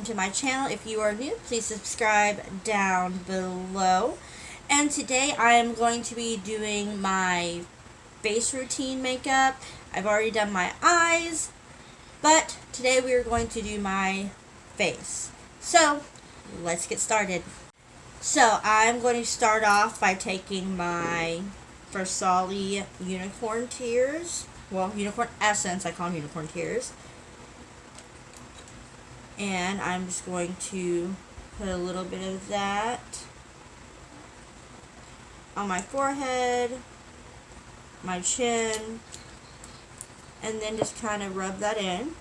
to my channel. If you are new, please subscribe down below. And today I am going to be doing my face routine makeup. I've already done my eyes, but today we are going to do my face. So, let's get started. So, I'm going to start off by taking my Versali Unicorn Tears. Well, Unicorn Essence, I call them Unicorn Tears. And I'm just going to put a little bit of that on my forehead, my chin, and then just kind of rub that in.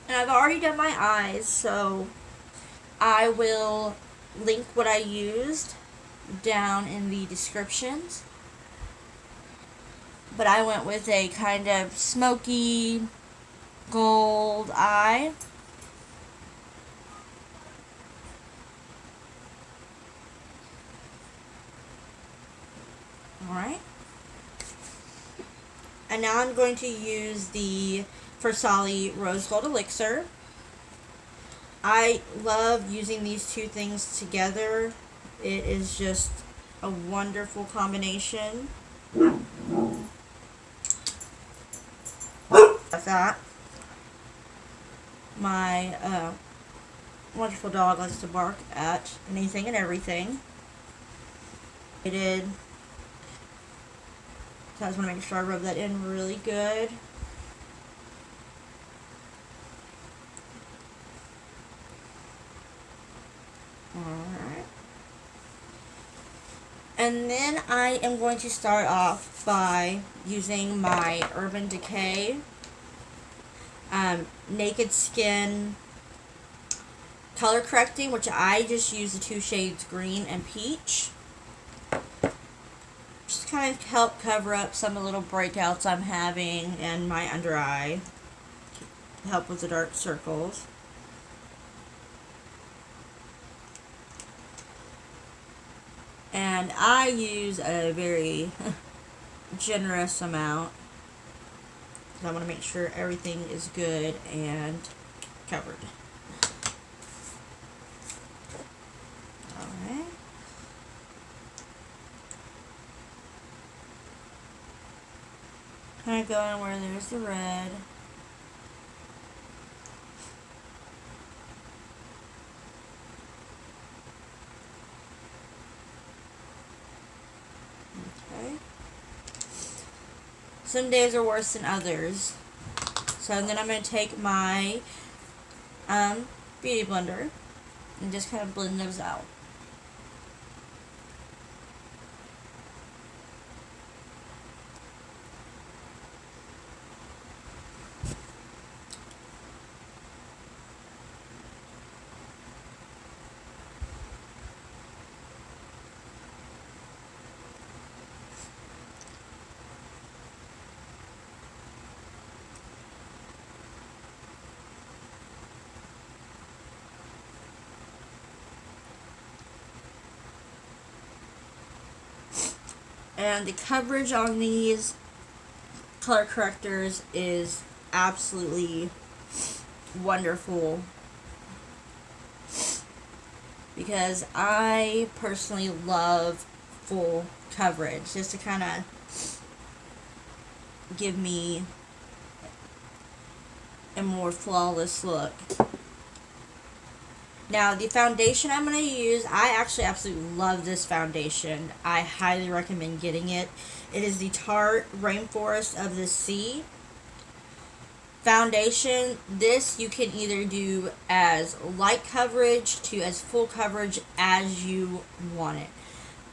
And I've already done my eyes, so I will link what I used down in the descriptions. But I went with a kind of smoky gold eye. Alright. And now I'm going to use the Versali Rose Gold Elixir. I love using these two things together. It is just a wonderful combination. Like that. My wonderful dog likes to bark at anything and everything. I did. So I just want to make sure I rub that in really good. Alright. And then I am going to start off by using my Urban Decay Naked Skin color correcting, which I just use the two shades green and peach. Just kind of help cover up some of the little breakouts I'm having in my under eye. Help with the dark circles. And I use a very generous amount. I want to make sure everything is good and covered. Alright. Kind of going where there's the red. Okay. Some days are worse than others. So then I'm going to take my beauty blender and just kind of blend those out. And the coverage on these color correctors is absolutely wonderful, because I personally love full coverage, just to kind of give me a more flawless look. Now, the foundation I'm going to use, I actually absolutely love this foundation. I highly recommend getting it. It is the Tarte Rainforest of the Sea foundation. This you can either do as light coverage to as full coverage as you want it.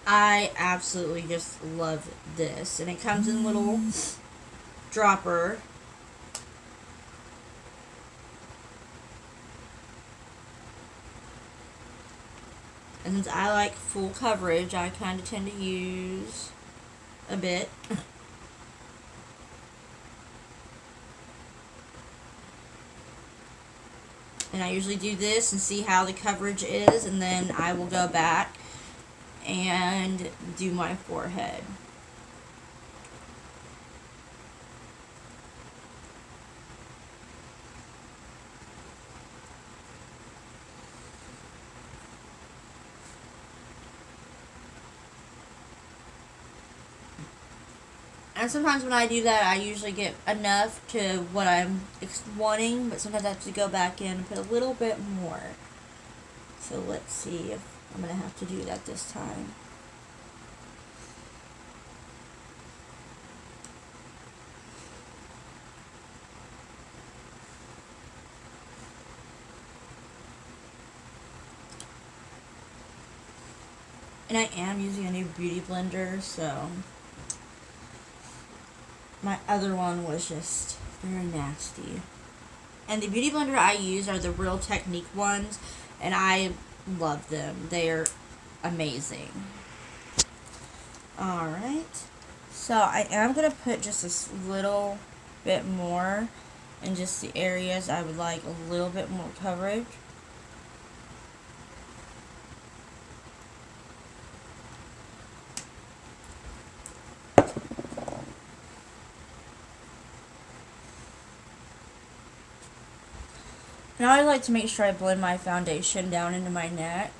I absolutely just love this. And it comes in a little dropper. And since I like full coverage, I kind of tend to use a bit. And I usually do this and see how the coverage is, and then I will go back and do my forehead. And sometimes when I do that, I usually get enough to what I'm wanting, but sometimes I have to go back in and put a little bit more. So let's see if I'm going to have to do that this time. And I am using a new beauty blender, so my other one was just very nasty. And the beauty blender I use are the Real Technique ones, and I love them. They're amazing. Alright, so I am going to put just a little bit more in just the areas I would like a little bit more coverage. Now I like to make sure I blend my foundation down into my neck.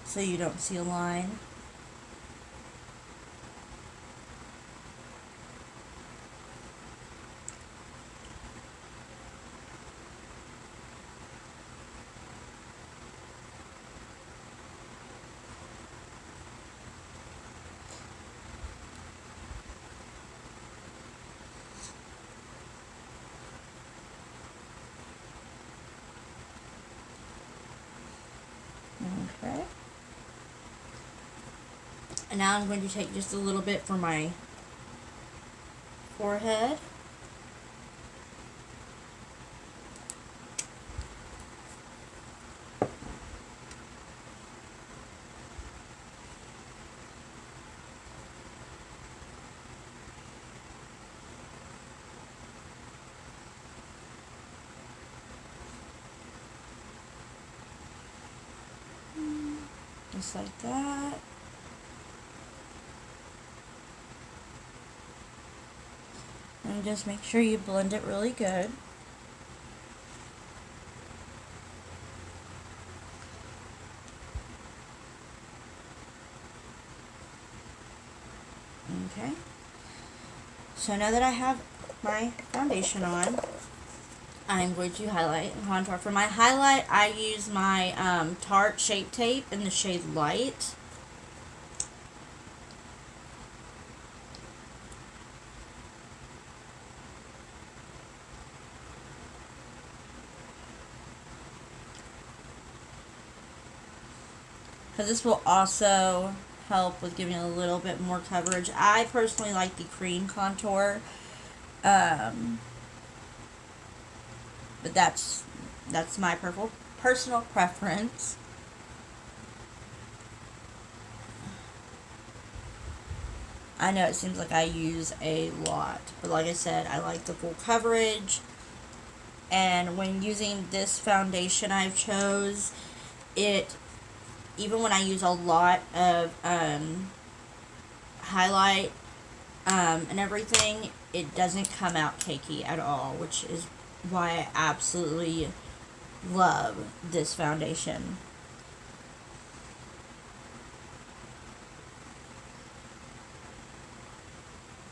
So you don't see a line. Okay. And now I'm going to take just a little bit for my forehead. Just like that. And just make sure you blend it really good. Okay. So now that I have my foundation on, I'm going to highlight and contour. For my highlight, I use my Tarte Shape Tape in the shade Light. Because this will also help with giving a little bit more coverage. I personally like the cream contour. But that's my personal preference. I know it seems like I use a lot, but like I said, I like the full coverage. And when using this foundation I've chose, even when I use a lot of highlight and everything, it doesn't come out cakey at all, which is why I absolutely love this foundation.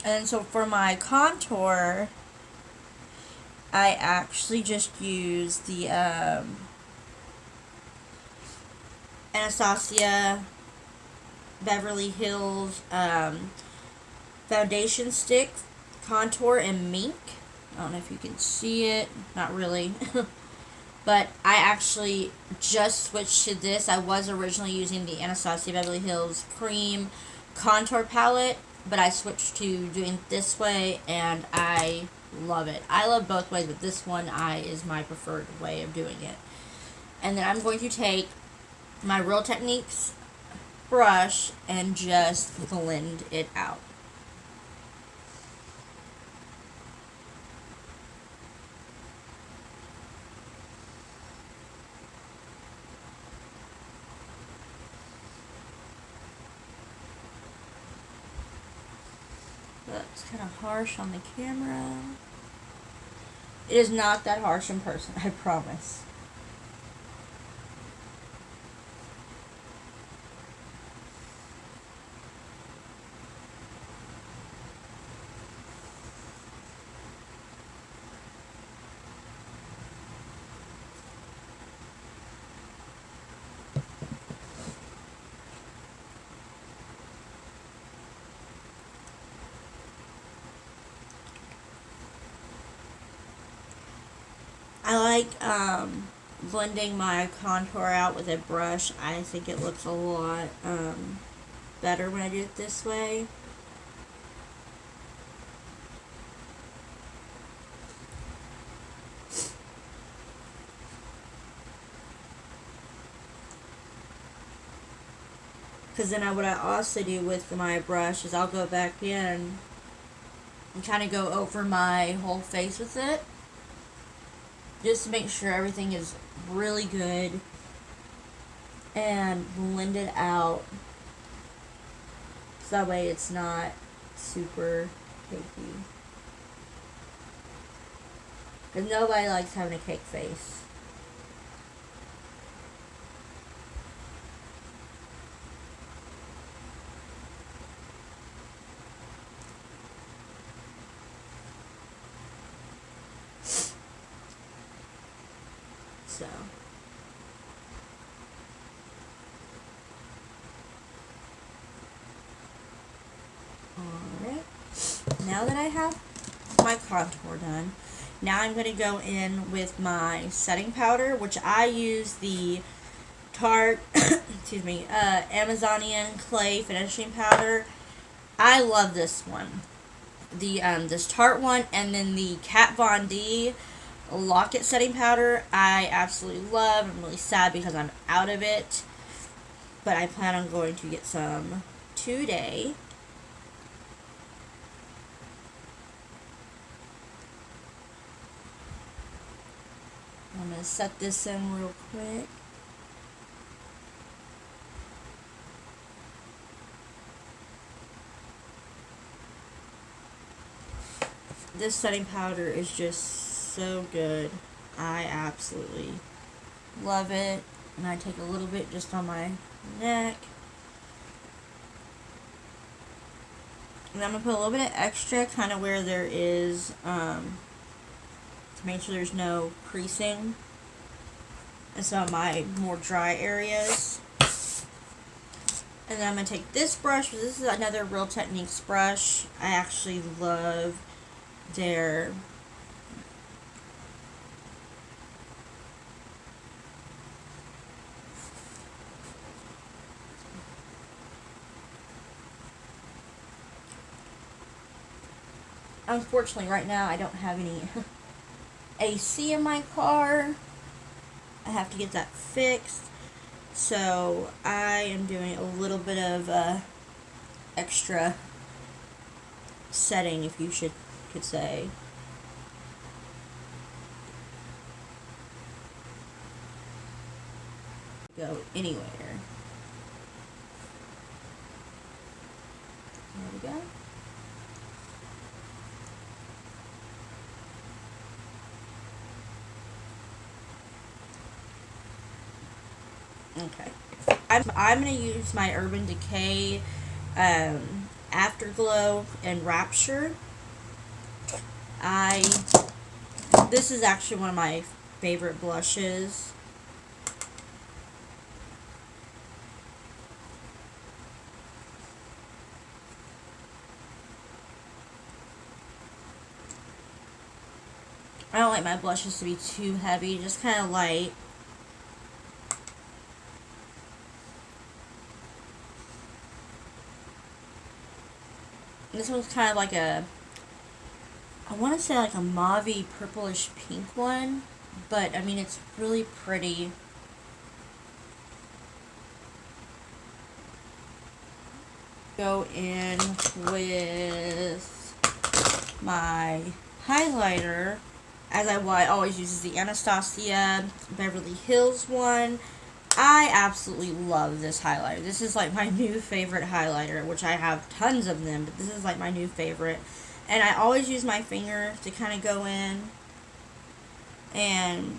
And so for my contour, I actually just use the Anastasia Beverly Hills foundation stick contour in Mink. I don't know if you can see it, not really. But I actually just switched to this. I was originally using the Anastasia Beverly Hills cream contour palette, but I switched to doing it this way, and I love it. I love both ways, but this one is my preferred way of doing it. And then I'm going to take my Real Techniques brush and just blend it out. That's kind of harsh on the camera. It is not that harsh in person, I promise. like blending my contour out with a brush. I think it looks a lot better when I do it this way. Because then what I also do with my brush is I'll go back in and kind of go over my whole face with it, just to make sure everything is really good and blend it out, so that way it's not super cakey. Because nobody likes having a cake face. So, alright, now that I have my contour done, now I'm going to go in with my setting powder, which I use the Tarte, excuse me, Amazonian Clay Finishing Powder. I love this one. This Tarte one, and then the Kat Von D Lock-It Setting Powder, I absolutely love. I'm really sad because I'm out of it, but I plan on going to get some today. I'm going to set this in real quick. This setting powder is just so good. I absolutely love it. And I take a little bit just on my neck. And I'm going to put a little bit of extra kind of where there is, to make sure there's no creasing in some of my more dry areas. And then I'm going to take this brush. This is another Real Techniques brush. I actually love their unfortunately right now I don't have any AC in my car. I have to get that fixed, so I am doing a little bit of extra setting, if you could say. Go anywhere. There we go. Okay. I'm going to use my Urban Decay Afterglow and Rapture. This is actually one of my favorite blushes. I don't like my blushes to be too heavy, just kind of light. This one's kind of like I want to say like a mauve-y purplish pink one, but I mean it's really pretty. Go in with my highlighter, as I always use the Anastasia Beverly Hills one. I absolutely love this highlighter. This is like my new favorite highlighter, which I have tons of them, but this is like my new favorite. And I always use my finger to kind of go in and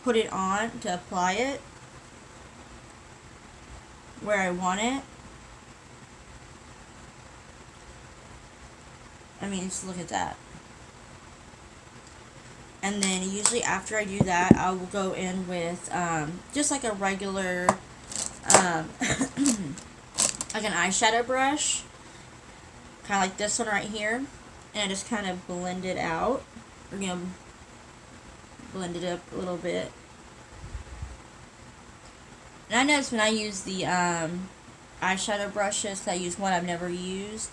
put it on to apply it where I want it. I mean, just look at that. And then usually after I do that, I will go in with just like a regular, like an eyeshadow brush, kind of like this one right here, and I just kind of blend it out, or blend it up a little bit. And I notice when I use the eyeshadow brushes, 'cause I use one I've never used,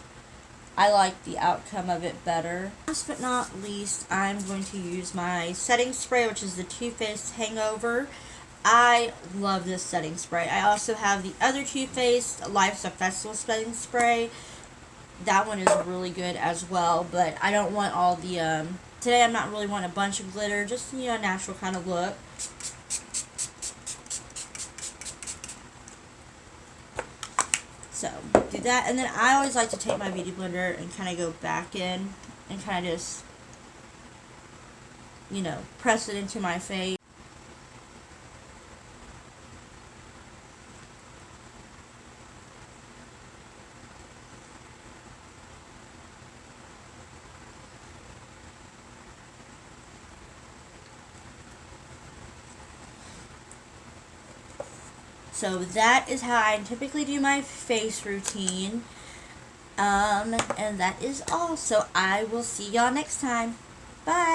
I like the outcome of it better. Last but not least, I'm going to use my setting spray, which is the Too Faced Hangover. I love this setting spray. I also have the other Too Faced Lifestyle Festival setting spray. That one is really good as well, but I don't want all the, today I'm not really wanting a bunch of glitter, just, you know, a natural kind of look. So, do that, and then I always like to take my Beauty Blender and kind of go back in and kind of just, you know, press it into my face. So that is how I typically do my face routine. And that is all. So I will see y'all next time. Bye.